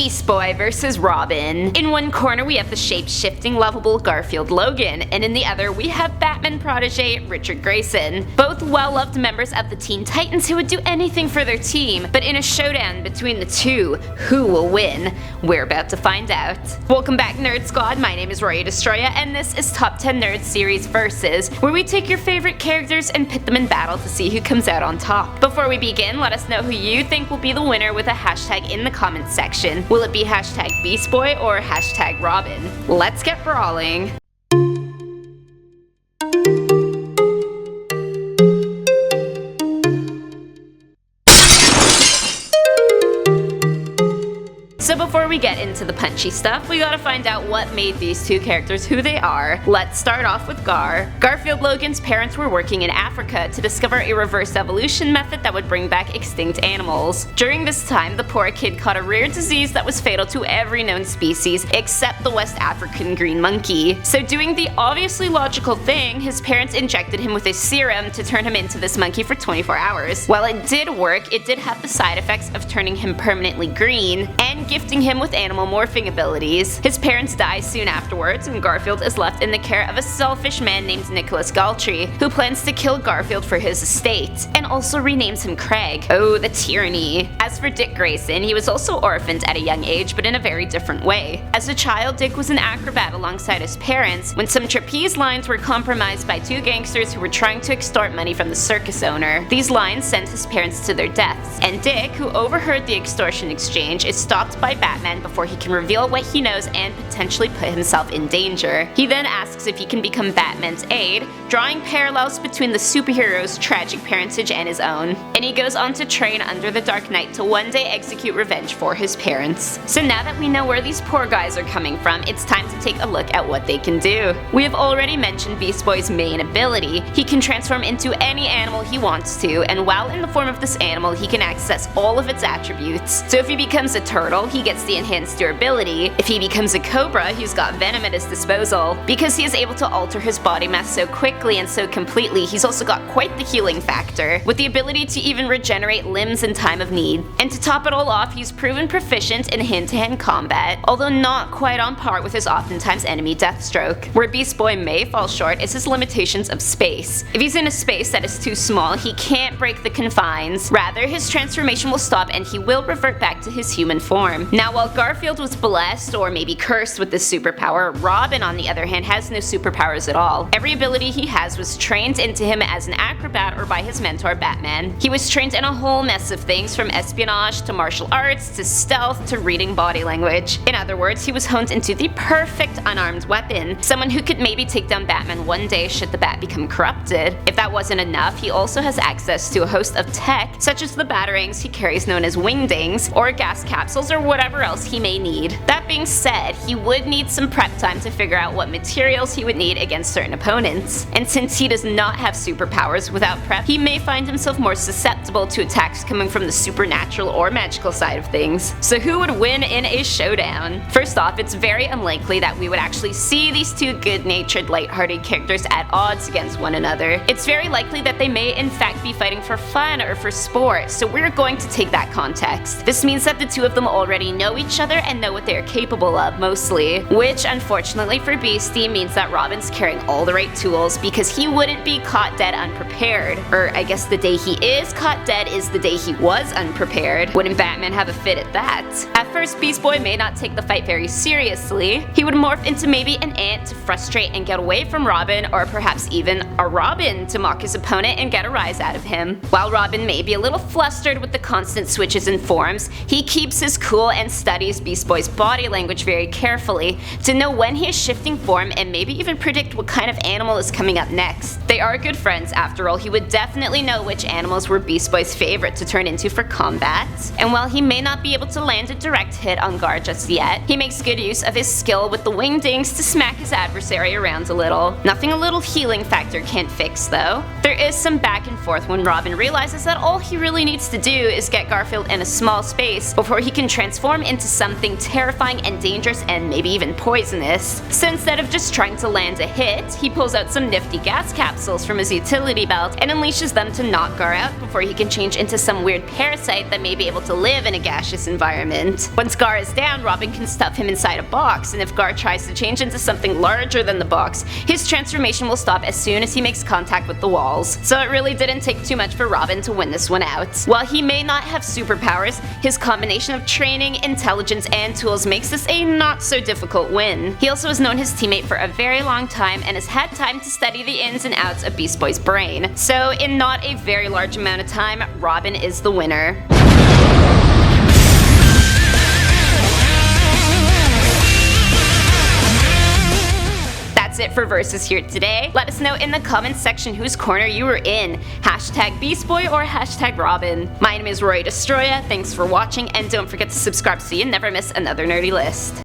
Beastboy versus Robin. In one corner we have the shape-shifting lovable Garfield Logan, and in the other we have Batman protege Richard Grayson. Both well-loved members of the Teen Titans who would do anything for their team, but in a showdown between the two, who will win? We're about to find out. Welcome back, Nerd Squad. My name is Roya Destroya, and this is Top 10 Nerds Series Versus, where we take your favorite characters and pit them in battle to see who comes out on top. Before we begin, let us know who you think will be the winner with a hashtag in the comments section. Will it be hashtag Beastboy or hashtag Robin? Let's get brawling. So before we get into the punchy stuff, we gotta find out what made these two characters who they are. Let's start off with Gar. Garfield Logan's parents were working in Africa to discover a reverse evolution method that would bring back extinct animals. During this time, the poor kid caught a rare disease that was fatal to every known species except the West African green monkey. So doing the obviously logical thing, his parents injected him with a serum to turn him into this monkey for 24 hours. While it did work, it did have the side effects of turning him permanently green and gifting him with animal morphing abilities. His parents die soon afterwards, and Garfield is left in the care of a selfish man named Nicholas Galtrey, who plans to kill Garfield for his estate, and also renames him Craig. Oh, the tyranny. As for Dick Grayson, he was also orphaned at a young age, but in a very different way. As a child, Dick was an acrobat alongside his parents when some trapeze lines were compromised by two gangsters who were trying to extort money from the circus owner. These lines sent his parents to their deaths, and Dick, who overheard the extortion exchange, is stopped by Batman before he can reveal what he knows and potentially put himself in danger. He then asks if he can become Batman's aide, drawing parallels between the superhero's tragic parentage and his own. And he goes on to train under the Dark Knight to one day execute revenge for his parents. So now that we know where these poor guys are coming from, it's time to take a look at what they can do. We have already mentioned Beastboy's main ability. He can transform into any animal he wants to, and while in the form of this animal, he can access all of its attributes. So if he becomes a turtle, he gets the enhanced durability. If he becomes a cobra, he's got venom at his disposal. Because he is able to alter his body mass so quickly and so completely, he's also got quite the healing factor, with the ability to even regenerate limbs in time of need. And to top it all off, he's proven proficient in hand-to-hand combat, although not quite on par with his oftentimes enemy Deathstroke. Where Beastboy may fall short is his limitations of space. If he's in a space that is too small, he can't break the confines. Rather, his transformation will stop and he will revert back to his human form. Now, while Garfield was blessed or maybe cursed with this superpower, Robin on the other hand has no superpowers at all. Every ability he has was trained into him as an acrobat or by his mentor Batman. He was trained in a whole mess of things, from espionage to martial arts to stealth to reading body language. In other words, he was honed into the perfect unarmed weapon, someone who could maybe take down Batman one day should the bat become corrupted. If that wasn't enough, he also has access to a host of tech, such as the batarangs he carries known as wingdings, or gas capsules, or whatever else he may need. That being said, he would need some prep time to figure out what materials he would need against certain opponents. And since he does not have superpowers, without prep, he may find himself more susceptible to attacks coming from the supernatural or magical side of things. So who would win in a showdown? First off, it's very unlikely that we would actually see these two good-natured, lighthearted characters at odds against one another. It's very likely that they may in fact be fighting for fun or for sport, so we're going to take that context. This means that the two of them already know each other and know what they are capable of, mostly. Which, unfortunately for Beastie, means that Robin's carrying all the right tools because he wouldn't be caught dead unprepared. Or I guess the day he is caught dead is the day he was unprepared. Wouldn't Batman have a fit at that? At first, Beastboy may not take the fight very seriously. He would morph into maybe an ant to frustrate and get away from Robin, or perhaps even a Robin to mock his opponent and get a rise out of him. While Robin may be a little flustered with the constant switches in forms, he keeps his cool and studies Beastboy's body language very carefully to know when he is shifting form and maybe even predict what kind of animal is coming up next. They are good friends after all. He would definitely know which animals were Beastboy's favorite to turn into for combat. And while he may not be able to land a direct hit on Gar just yet, he makes good use of his skill with the wingdings to smack his adversary around a little. Nothing a little healing factor can't fix though. There is some back and forth when Robin realizes that all he really needs to do is get Garfield in a small space before he can transform transform into something terrifying and dangerous and maybe even poisonous. So instead of just trying to land a hit, he pulls out some nifty gas capsules from his utility belt and unleashes them to knock Gar out before he can change into some weird parasite that may be able to live in a gaseous environment. Once Gar is down, Robin can stuff him inside a box, and if Gar tries to change into something larger than the box, his transformation will stop as soon as he makes contact with the walls. So it really didn't take too much for Robin to win this one out. While he may not have superpowers, his combination of training, intelligence, and tools makes this a not so difficult win. He also has known his teammate for a very long time and has had time to study the ins and outs of Beastboy's brain. So in not a very large amount of time, Robin is the winner. That's it for Versus here today. Let us know in the comments section whose corner you were in. #Beastboy or #Robin. My name is Rory Destroya, thanks for watching, and don't forget to subscribe so you never miss another nerdy list.